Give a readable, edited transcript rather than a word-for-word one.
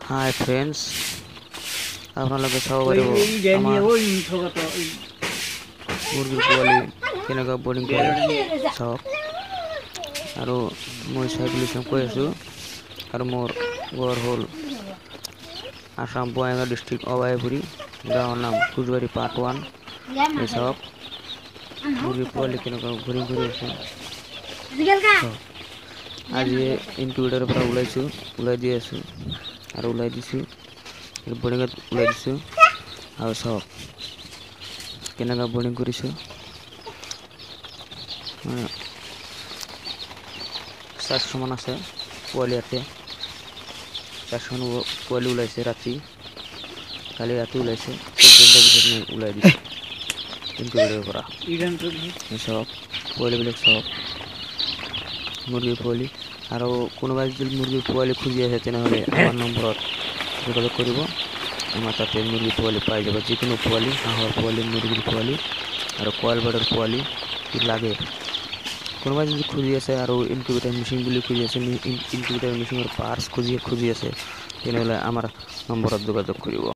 হাই friends, আপোনালোকে চাব পাৰিব আমাৰ মুৰ্গীৰ পোৱালি কেনেকুৱা বৰ্ডিং কৰে চাওক। আৰু মই চাই বুলি কৈ আছোঁ। আৰু মোৰ ঘৰ হ'ল আসাম বঙাইগাঁও ডিষ্ট্ৰিক্ট অভয়াপুৰী, গাঁৱৰ নাম কুচবাৰী পাৰ্ট 1। এই চাওক মুৰ্গীৰ পোৱালি কেনেকুৱা ঘূৰি ঘূৰি আছে। আজি ইনকিউবেটৰৰ পৰা ওলাই দি আছোঁ আৰু ওলাই দিছোঁ বৰ্ডিঙত ওলাই দিছোঁ। আৰু চাওক কেনেকুৱা বৰ্ডিং কৰিছোঁ। 400 মান আছে পোৱালি ইয়াতে। 400 মান পোৱালি ওলাইছে ৰাতি, কালি ৰাতি ওলাইছে। 14 ঘণ্টাৰ পিছত মই ওলাই দিছোঁ ইনকিউবেটৰৰ পৰা। চাওক পোৱালিবিলাক চাওক, মুৰ্গীৰ পোৱালি। আৰু কোনোবাই যদি মুৰ্গীৰ পোৱালি খুজি আছে তেনেহ'লে আমাৰ নম্বৰত যোগাযোগ কৰিব। আমাৰ তাতে মুৰ্গীৰ পোৱালি পাই যাব, যিকোনো পোৱালি, হাঁহৰ পোৱালি, মুৰ্গীৰ পোৱালি আৰু কয়েল বাৰ্ডৰ পোৱালি লাগে। কোনোবাই যদি খুজি আছে আৰু ইনকিউবেটৰ মেচিন বুলি খুজি আছে, ইনকিউবেটৰ মেচিনৰ পাৰ্টছ খুজি আছে, তেনেহ'লে আমাৰ নম্বৰত যোগাযোগ কৰিব।